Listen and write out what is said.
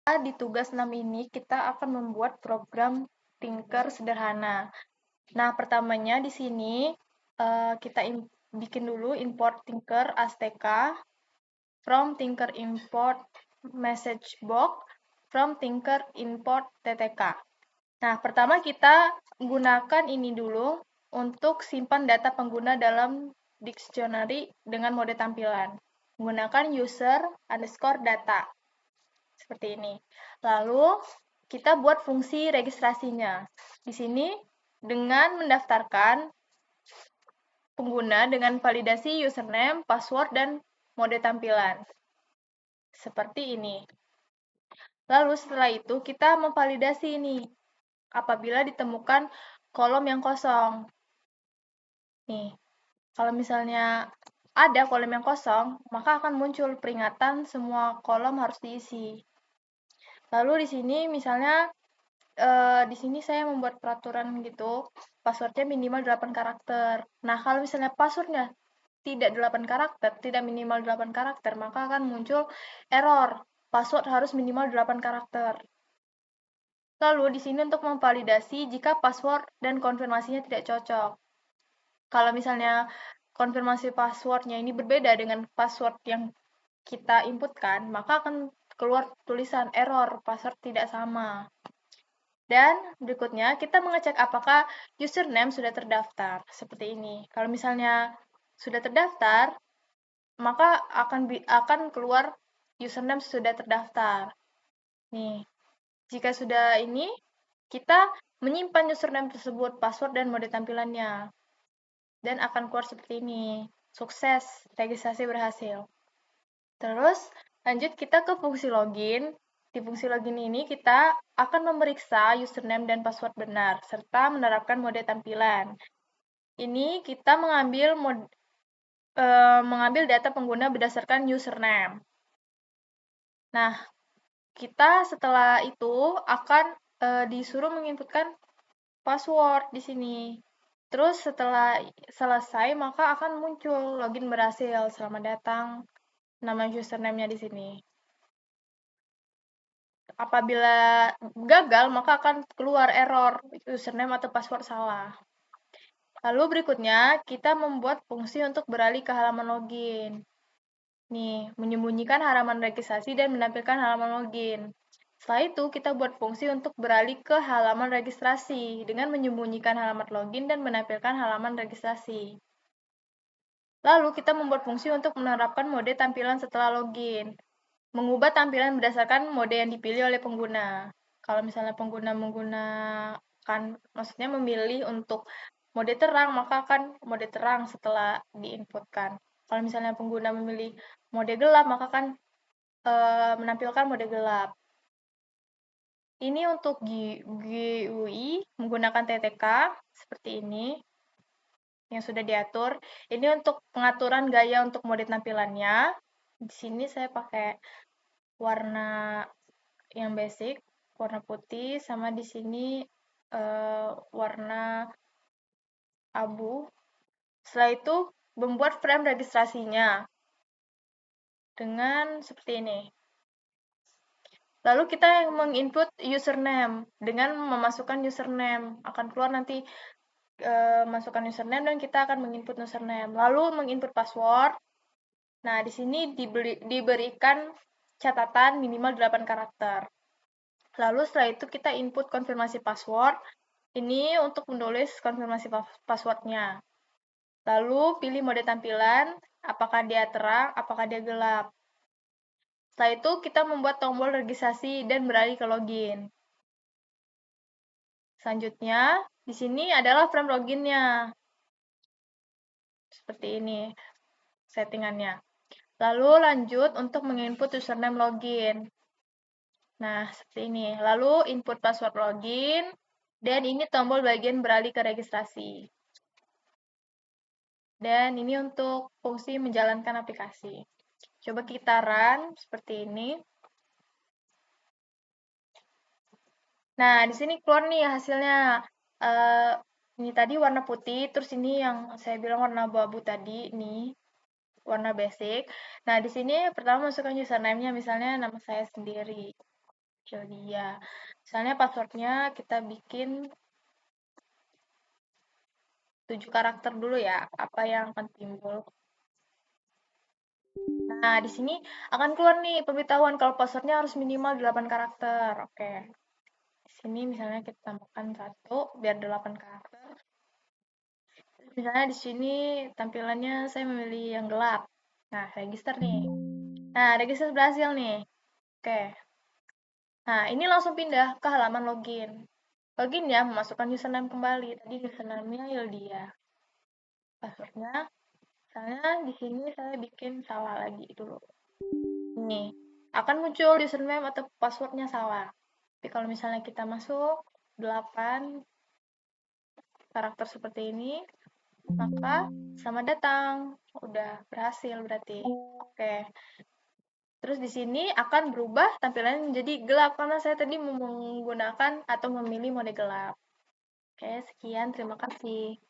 di tugas 6 ini kita akan membuat program Tinker sederhana. Nah, pertamanya di sini kita bikin dulu import Tinker ASTK from Tinker import message box from Tinker import TTK. Nah, pertama kita gunakan ini dulu untuk simpan data pengguna dalam dictionary dengan mode tampilan. Menggunakan user underscore data. Seperti ini. Lalu, kita buat fungsi registrasinya. Di sini, dengan mendaftarkan pengguna dengan validasi username, password, dan mode tampilan. Seperti ini. Lalu setelah itu kita memvalidasi ini apabila ditemukan kolom yang kosong. Nih, kalau misalnya ada kolom yang kosong, maka akan muncul peringatan semua kolom harus diisi. Lalu di sini misalnya di sini saya membuat peraturan gitu, passwordnya minimal 8 karakter. Nah, kalau misalnya passwordnya tidak 8 karakter, tidak minimal 8 karakter, maka akan muncul error. Password harus minimal 8 karakter. Lalu, di sini untuk memvalidasi jika password dan konfirmasinya tidak cocok. Kalau misalnya konfirmasi passwordnya ini berbeda dengan password yang kita inputkan, maka akan keluar tulisan error, password tidak sama. Dan berikutnya, kita mengecek apakah username sudah terdaftar. Seperti ini. Kalau misalnya sudah terdaftar, maka akan keluar username sudah terdaftar. Nih, jika sudah ini, kita menyimpan username tersebut, password, dan mode tampilannya. Dan akan keluar seperti ini. Sukses, registrasi berhasil. Terus, lanjut kita ke fungsi login. Di fungsi login ini, kita akan memeriksa username dan password benar, serta menerapkan mode tampilan. Ini kita mengambil data pengguna berdasarkan username. Nah, kita setelah itu akan disuruh menginputkan password di sini. Terus setelah selesai, maka akan muncul login berhasil. Selamat datang, nama username-nya di sini. Apabila gagal, maka akan keluar error, username atau password salah. Lalu berikutnya, kita membuat fungsi untuk beralih ke halaman login. Nih, menyembunyikan halaman registrasi dan menampilkan halaman login. Setelah itu, kita buat fungsi untuk beralih ke halaman registrasi dengan menyembunyikan halaman login dan menampilkan halaman registrasi. Lalu, kita membuat fungsi untuk menerapkan mode tampilan setelah login. Mengubah tampilan berdasarkan mode yang dipilih oleh pengguna. Kalau misalnya pengguna menggunakan, maksudnya memilih untuk mode terang, maka akan mode terang setelah diinputkan. Kalau misalnya pengguna memilih mode gelap, maka akan menampilkan mode gelap. Ini untuk GUI menggunakan TTK, seperti ini, yang sudah diatur. Ini untuk pengaturan gaya untuk mode tampilannya. Di sini saya pakai warna yang basic, warna putih, sama di sini warna abu. Setelah itu, membuat frame registrasinya dengan seperti ini. Lalu kita yang menginput username dengan memasukkan username. Akan keluar nanti masukkan username dan kita akan menginput username. Lalu menginput password. Nah, di sini diberikan catatan minimal 8 karakter. Lalu setelah itu kita input konfirmasi password. Ini untuk menulis konfirmasi passwordnya. Lalu pilih mode tampilan, apakah dia terang, apakah dia gelap. Setelah itu kita membuat tombol registrasi dan beralih ke login. Selanjutnya, di sini adalah frame loginnya. Seperti ini settingannya. Lalu lanjut untuk menginput username login. Nah, seperti ini. Lalu input password login, dan ini tombol bagian beralih ke registrasi. Dan ini untuk fungsi menjalankan aplikasi. Coba kita run seperti ini. Nah, di sini keluar nih hasilnya. Ini tadi warna putih, terus ini yang saya bilang warna abu-abu tadi, ini warna basic. Nah, di sini pertama masukkan username-nya, misalnya nama saya sendiri. muncul dia. Misalnya passwordnya kita bikin 7 karakter dulu ya, apa yang akan timbul. Nah, di sini akan keluar nih pemberitahuan kalau passwordnya harus minimal 8 karakter. Oke. Di sini misalnya kita tambahkan 1 biar 8 karakter. Misalnya di sini tampilannya saya memilih yang gelap. Nah, register nih. Nah, register berhasil nih. Oke. Nah, ini langsung pindah ke halaman login. Login ya, memasukkan username kembali. Tadi username-nya Yildia. Passwordnya, misalnya di sini saya bikin salah lagi dulu. Nih, akan muncul username atau passwordnya salah. Tapi kalau misalnya kita masuk 8 karakter seperti ini, maka selamat datang. Udah berhasil berarti. Oke. Terus di sini akan berubah tampilannya menjadi gelap karena saya tadi menggunakan atau memilih mode gelap. Oke, sekian. Terima kasih.